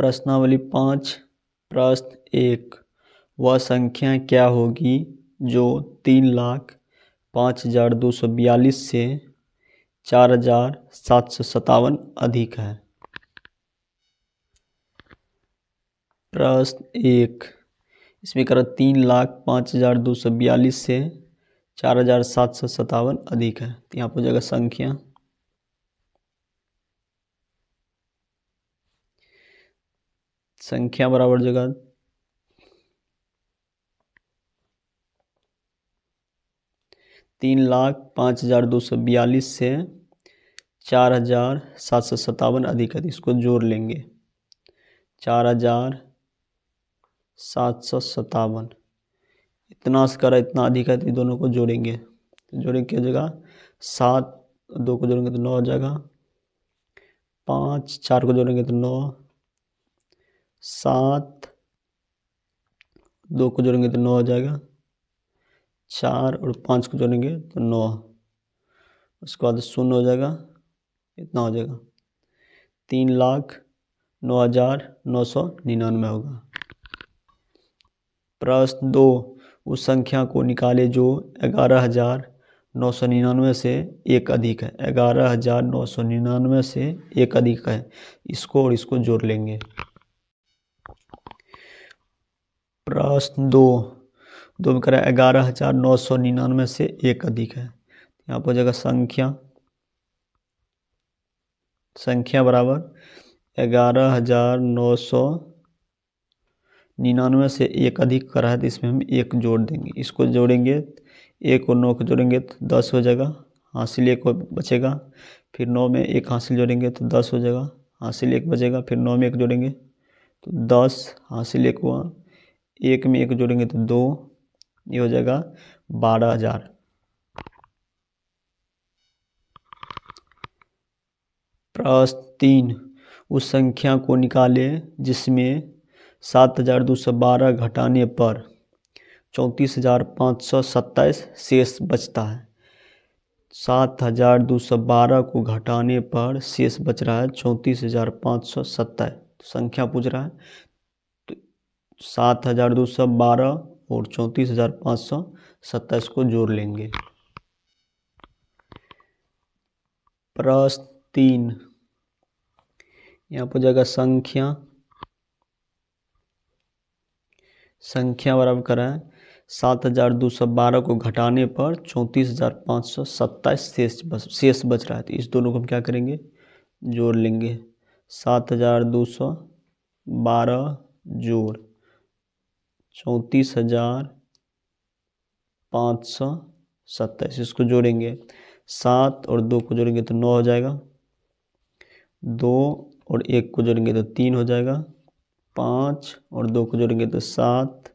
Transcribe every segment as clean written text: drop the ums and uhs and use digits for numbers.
प्रश्नावली 5 प्रश्न 1 वह संख्या क्या होगी जो 3,05,242 से 4,757 अधिक है। प्रश्न 1 इसमें करो 3,05,242 से 4,757 अधिक है। तो यहाँ पर हो जाएगा संख्या बराबर जगह 3,05,242 से 4,757 अधिक है। इसको जोड़ लेंगे 4,757 इतना से करा इतना अधिक है, तो ये दोनों को जोड़ेंगे। तो जोड़ेंगे क्या जगह 7 2 को जोड़ेंगे तो 9 हो जाएगा, 5 4 को जोड़ेंगे तो 9, 7 2 को जोड़ेंगे तो 9 हो जाएगा, 4 और 5 को जोड़ेंगे तो 9, उसके बाद 0 हो जाएगा, इतना हो जाएगा 3,09,999 होगा। प्रश्न 2 उस संख्या को निकाले जो 11,999 से एक अधिक है। 11,999 से एक अधिक है, इसको और इसको जोड़ लेंगे। प्रश्न 2 में करें 11,999 से एक अधिक है। यहाँ पर हो जाएगा संख्या बराबर 11,999 से एक अधिक करा है, तो इसमें हम एक जोड़ देंगे। इसको जोड़ेंगे 1 और 9 को जोड़ेंगे तो 10 हो जाएगा, हासिल 1 बचेगा, फिर 9 में 1 हासिल जोड़ेंगे तो 10 हो जाएगा, हासिल 1 बचेगा, फिर 9 में 1 जोड़ेंगे तो 10, हासिल 1 हुआ, 1 में 1 जोड़ेंगे तो 2, ये हो जाएगा 12,000। प्रश्न 3 उस संख्या को निकाले जिसमें 7,212 घटाने पर 34,527 शेष बचता है। 7,212 को घटाने पर शेष बच रहा है 34,527। तो संख्या पूछ रहा है, तो 7,212 और 34,527 को जोड़ लेंगे। प्रश्न 3 यहाँ पर जाएगा संख्या बराबर करा है 7,212 को घटाने पर 34,527 शेष बच रहा है। तो इस दोनों को हम क्या करेंगे, जोड़ लेंगे। 7,212 जोड़ 34,527, इसको जोड़ेंगे। 7 और 2 को जोड़ेंगे तो 9 हो जाएगा, 2 और 1 को जोड़ेंगे तो 3 हो जाएगा, 5 और 2 को जोड़ेंगे तो 7,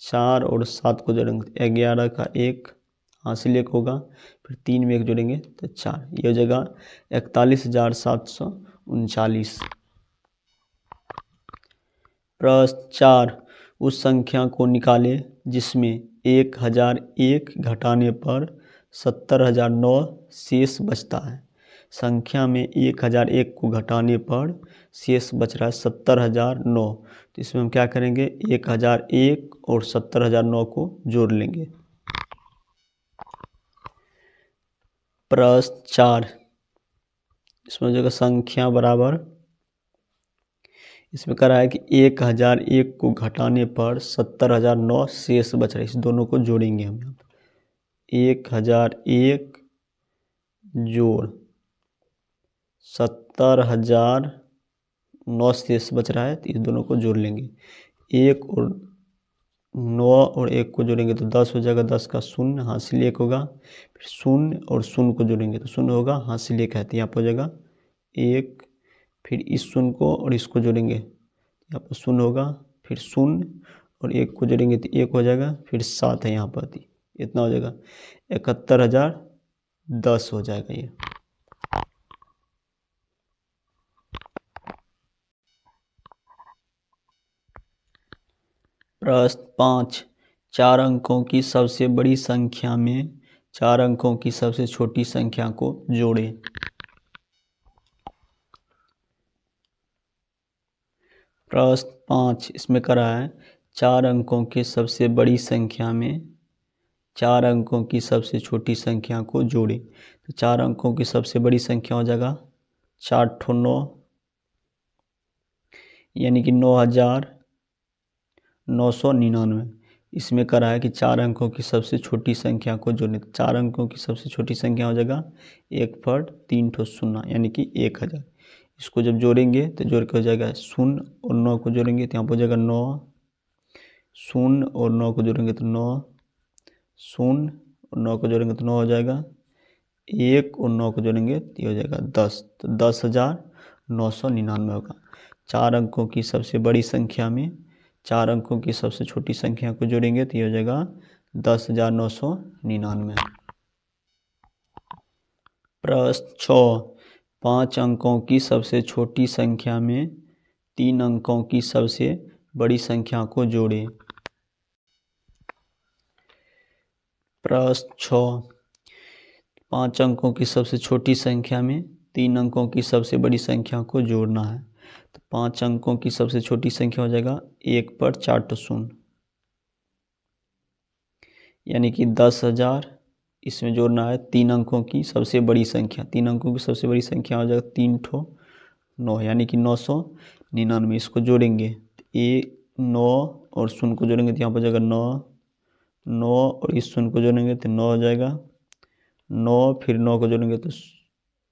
4 और 7 को जोड़ेंगे तो 11 का 1 हासिल 1 होगा, फिर 3 में 1 जोड़ेंगे तो 4, ये हो जाएगा 41,739। प्रश्न 4 उस संख्या को निकाले जिसमें 1,001 घटाने पर 70,009 शेष बचता है। संख्या में 1,001 को घटाने पर शेष बच रहा है 70,009। तो इसमें हम क्या करेंगे, 1,001 और 70,009 को जोड़ लेंगे। प्रश्न 4 इसमें जो संख्या बराबर, इसमें करा है कि 1,001 को घटाने पर 70,009 शेष बच रहा है। इस दोनों को जोड़ेंगे हम यहाँ पर। 1,001 जोड़ 70,009 शेष बच रहा है, तो इस दोनों को जोड़ लेंगे। 1 और 9 और 1 को जोड़ेंगे तो 10 हो जाएगा, 10 का 0 हासिल 1 होगा, फिर 0 और 0 को जोड़ेंगे तो 0 होगा, हासिल 1 है, तो यहाँ पर हो जाएगा 1, फिर इस 0 को और इसको जोड़ेंगे, यहाँ पर 0 होगा, फिर 0 और 1 को जोड़ेंगे तो 1 हो जाएगा, फिर 7 है यहाँ पर, इतना हो जाएगा 71,010 हो जाएगा ये। प्रश्न 5 4 अंकों की सबसे बड़ी संख्या में 4 अंकों की सबसे छोटी संख्या को जोड़ें। प्रश्न 5 इसमें करा है 4 अंकों की सबसे बड़ी संख्या में 4 अंकों की सबसे छोटी संख्या को जोड़ें। तो 4 अंकों की सबसे बड़ी संख्या हो जाएगा 4 ठो 9 यानी कि 9,999। इसमें करा है कि 4 अंकों की सबसे छोटी संख्या को जोड़ें। 4 अंकों की सबसे छोटी संख्या हो जाएगा 1 पर 3 ठो 0 यानी कि 1000। इसको जब जोड़ेंगे तो जोड़ के हो जाएगा 0 और 9 को जोड़ेंगे तो यहाँ पर हो जाएगा 9, 0 और 9 को जोड़ेंगे तो 9, 0 और 9 को जोड़ेंगे तो 9 हो जाएगा, 1 और 9 को जोड़ेंगे तो ये हो जाएगा 10। तो 10,999 होगा। 4 अंकों की सबसे बड़ी संख्या में 4 अंकों की सबसे छोटी संख्या को जोड़ेंगे तो ये हो जाएगा 10,999। प्रश्न 6 5 अंकों की सबसे छोटी संख्या में 3 अंकों की सबसे बड़ी संख्या को जोड़ें। प्रश्न 6 5 अंकों की सबसे छोटी संख्या में 3 अंकों की सबसे बड़ी संख्या को जोड़ना है। तो 5 अंकों की सबसे छोटी संख्या हो जाएगा 1 पर 4 ठो 0 यानी कि 10,000। इसमें जोड़ना है 3 अंकों की सबसे बड़ी संख्या। 3 अंकों की सबसे बड़ी संख्या हो जाएगा 3 ठो 9 यानी कि 999। इसको जोड़ेंगे 9 और 0 को जोड़ेंगे तो यहाँ पर हो जाएगा 9, 9 और इस 0 को जोड़ेंगे तो 9 हो जाएगा, 9 फिर 9 को जोड़ेंगे तो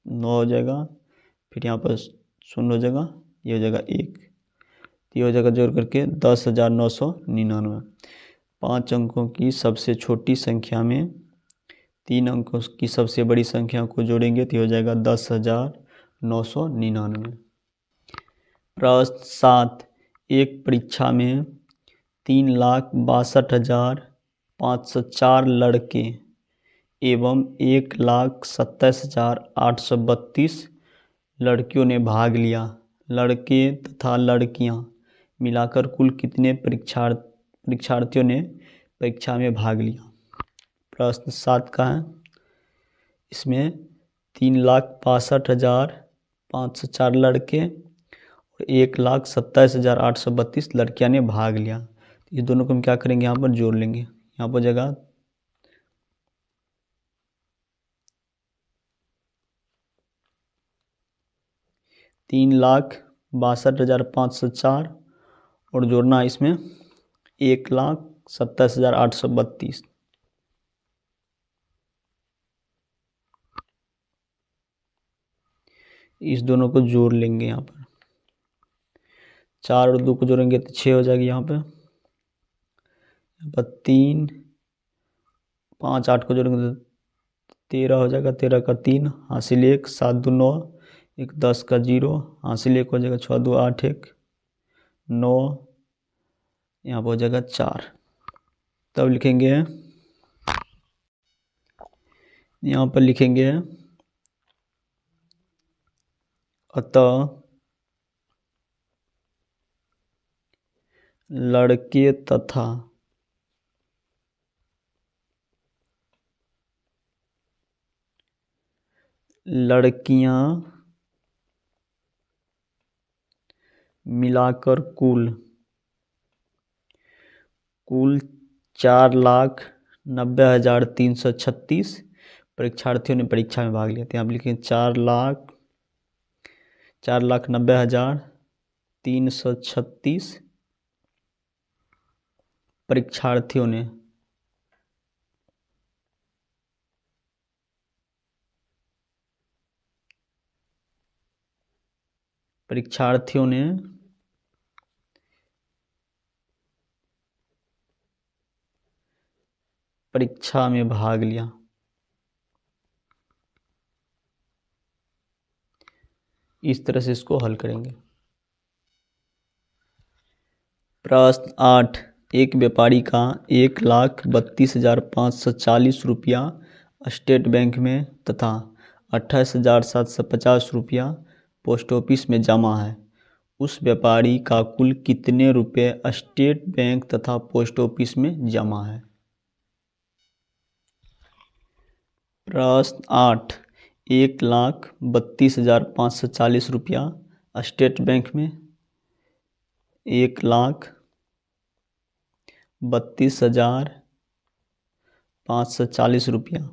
9 हो जाएगा, फिर यहाँ पर 0 हो जाएगा, ये हो जाएगा 1। ये हो जाएगा जोड़ करके 10,999। 5 अंकों की सबसे छोटी संख्या में 3 अंकों की सबसे बड़ी संख्या को जोड़ेंगे तो हो जाएगा 10,999। प्रश्न 7 एक परीक्षा में 3,62,504 लड़के एवं 1,27,832 लड़कियों ने भाग लिया। लड़के तथा लड़कियां मिलाकर कुल कितने परीक्षार्थियों ने परीक्षा में भाग लिया। प्रश्न 7 का है, इसमें 3,62,504 लड़के और 1,27,832 लड़कियां ने भाग लिया। तो ये दोनों को हम क्या करेंगे, यहाँ पर जोड़ लेंगे। यहाँ पर जगह 3,62,504 और जोड़ना है इसमें 1,27,832। इस दोनों को जोड़ लेंगे। यहाँ पर 4 और 2 को जोड़ेंगे तो 6 हो जाएगी। यहाँ पर 3, 5, 8 को जोड़ेंगे तो 13 हो जाएगा, 13 का 3 हासिल 1, 7 2 9, 1 10 का 0 हासिल 1 हो जाएगा, 6 2 8 1 9, यहाँ पर हो जाएगा 4। तब लिखेंगे, यहाँ पर लिखेंगे अतः लड़के तथा लड़कियां मिलाकर कुल 4,90,336 परीक्षार्थियों ने परीक्षा में भाग लिया। तो यहाँ लिखेंगे 4,90,336 परीक्षार्थियों ने परीक्षा में भाग लिया। इस तरह से इसको हल करेंगे। प्रश्न 8 एक व्यापारी का 1,32,540 रुपया स्टेट बैंक में तथा 28,750 रुपया पोस्ट ऑफिस में जमा है। उस व्यापारी का कुल कितने रुपए स्टेट बैंक तथा पोस्ट ऑफिस में जमा है। प्रश्न 8 1,32,540 रुपया स्टेट बैंक में 1,32,540 रुपया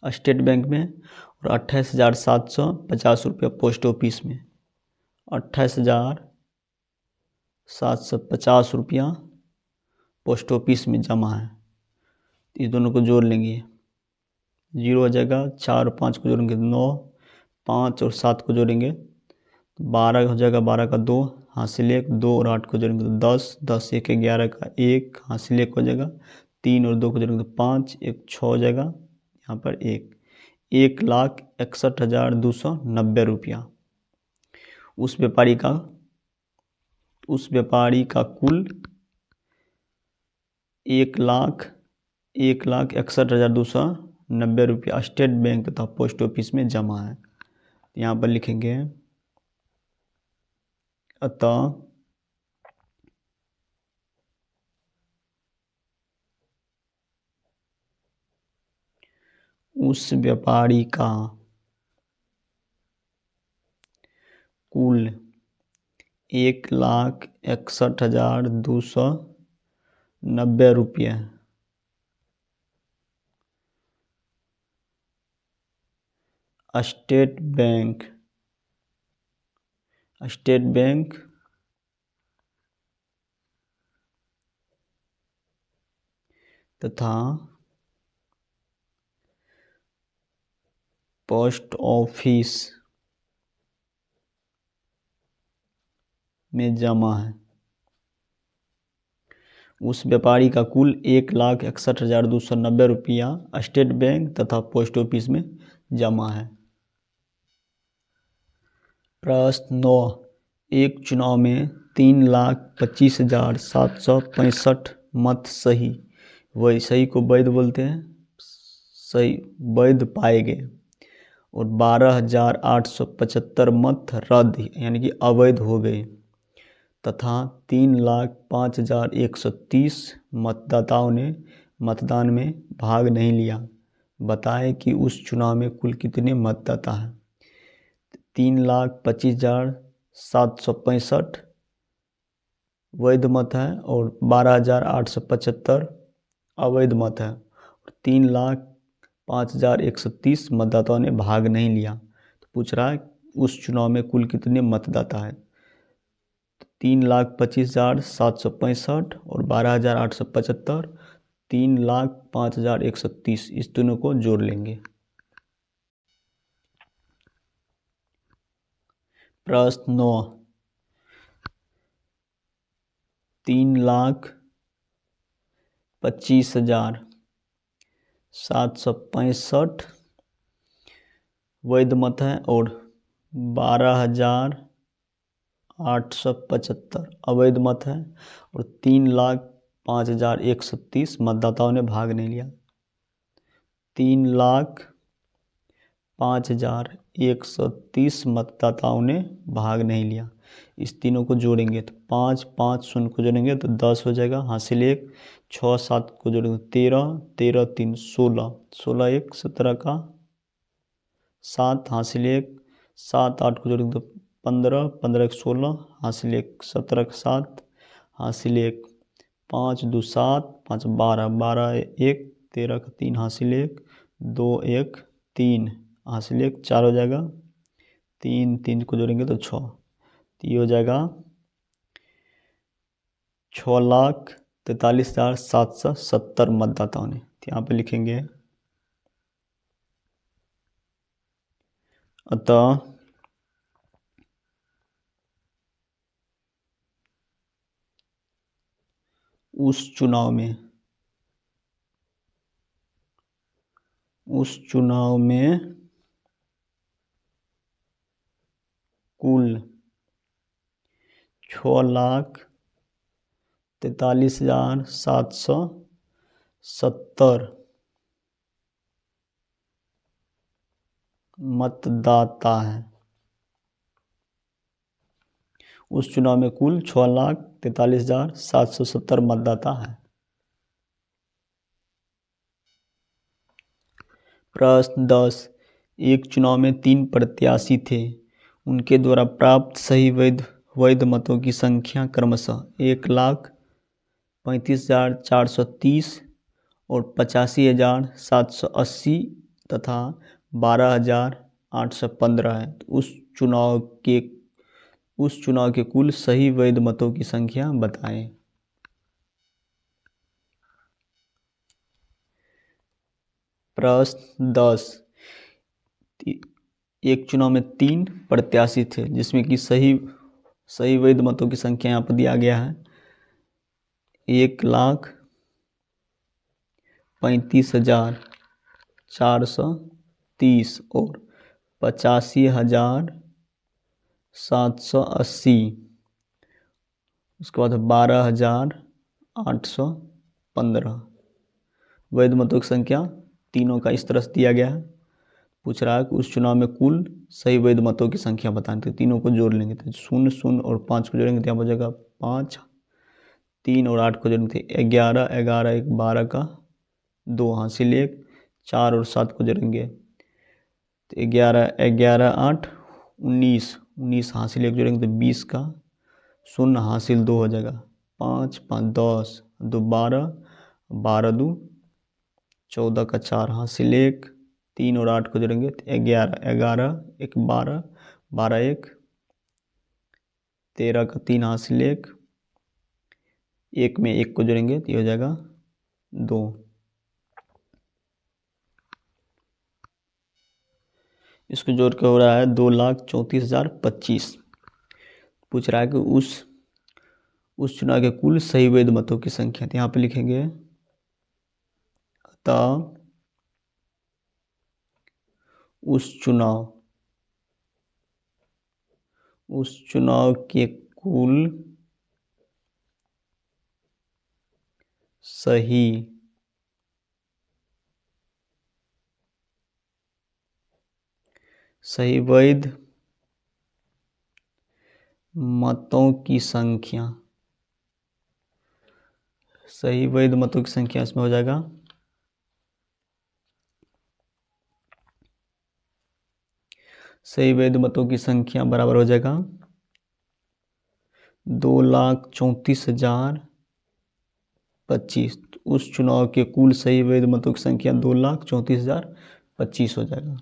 स्टेट बैंक में और 28,750 रुपया पोस्ट ऑफिस में। 28,750 रुपया पोस्ट ऑफिस में जमा है। इस दोनों को जोड़ लेंगे, 0 हो जाएगा, 4 और 5 को जोड़ेंगे 9, 5 और 7 को जोड़ेंगे 12 हो जाएगा, 12 का 2 हासिल 1, 2 और 8 को जोड़ेंगे तो 10, 10 1 11 का 1 हासिल 1 हो जाएगा, 3 और 2 को जोड़ेंगे तो 5, 1 6 हो जाएगा, यहाँ पर 1,61,290 रुपया। उस व्यापारी का कुल 1,61,290 रुपया स्टेट बैंक तथा पोस्ट ऑफिस में जमा है। यहाँ पर लिखेंगे अतः उस व्यापारी का कुल 1,61,290 रुपये स्टेट बैंक तथा पोस्ट ऑफिस में जमा है। उस व्यापारी का कुल 1,61,290 रुपया स्टेट बैंक तथा पोस्ट ऑफिस में जमा है। प्रश्न 9, एक चुनाव में 3,25,765 मत सही को वैध बोलते हैं, सही वैध पाए गए और 12,875 मत रद्द यानी कि अवैध हो गए तथा 3,05,130 मतदाताओं ने मतदान में भाग नहीं लिया। बताएं कि उस चुनाव में कुल कितने मतदाता हैं। 3,25,765 वैध मत है और 12,875 अवैध मत है और 3,05,130 मतदाताओं ने भाग नहीं लिया। तो पूछ रहा है उस चुनाव में कुल कितने मतदाता है। 3,25,765 और 12,875, 3,05,130 इस दोनों को जोड़ लेंगे। प्रश्न 9, 3,25,765 वैध मत है और 12,875 अवैध मत है और 3,05,130 मतदाताओं ने भाग नहीं लिया। 3,05,130 मतदाताओं ने भाग नहीं लिया। इस तीनों को जोड़ेंगे तो 5, 5 शून्य को जोड़ेंगे तो 10 हो जाएगा, हासिल 1, 6 7 को जोड़ेंगे 13, 13 3 16, 16 1 17 का 7 हासिल 1, 7 8 को जोड़ेंगे तो 15, 15 1 16 हासिल 1, 17 का 7 हासिल 1, 5 2 7, 5 12, 12 1 13 का 3 हासिल 1, 2 1 3 हासिल 1, 4 हो जाएगा, 3 3 को जोड़ेंगे तो 6, तो ये हो जाएगा 6,43,770 मतदाताओं ने। तो यहाँ पे लिखेंगे अतः उस चुनाव में कुल 6,43,770 मतदाता है। उस चुनाव में कुल 6,43,770 मतदाता है। प्रश्न 10, एक चुनाव में 3 प्रत्याशी थे, उनके द्वारा प्राप्त सही वैध वैध मतों की संख्या क्रमशः 1,35,430 और 85,780 तथा 12,815 है। तो उस चुनाव के कुल सही वैध मतों की संख्या बताएं। प्रश्न 10। एक चुनाव में 3 प्रत्याशी थे जिसमें कि सही वैध मतों की संख्या यहाँ पर दिया गया है 1,35,430 और 85,780, उसके बाद 12,815 वैध मतों की संख्या तीनों का इस तरह से दिया गया है। पूछ रहा है कि उस चुनाव में कुल सही वैध मतों की संख्या बताएं। तो तीनों को जोड़ लेंगे तो 0 0 और 5 को जोड़ेंगे तो यहाँ पर बचेगा 5, 3 और 8 को जोड़ेंगे तो 11, 11 1 12 का 2 हासिल 1, 4 और 7 को जोड़ेंगे तो 11, 11 8 19, 19 हासिल 1 जोड़ेंगे तो 20 का 0 हासिल 2 हो जाएगा 5, 5 10, 2 12, 12 2 14 का 4 हासिल 1, 3 और 8 को जोड़ेंगे तो 11, 11 1 12, 12 1 13 का 3 हासिल 1, 1 में 1 को जोड़ेंगे तो ये हो जाएगा 2। इसको जोड़ के हो रहा है 2,34,025। पूछ रहा है कि उस चुनाव के कुल सही वैध मतों की संख्या। तो यहाँ पे लिखेंगे अतः उस चुनाव के कुल सही वैध मतों की संख्या, सही वैध मतों की संख्या इसमें हो जाएगा सही वैध मतों की संख्या बराबर हो जाएगा 2,34,025। उस चुनाव के कुल सही वैध मतों की संख्या 2,34,025 हो जाएगा।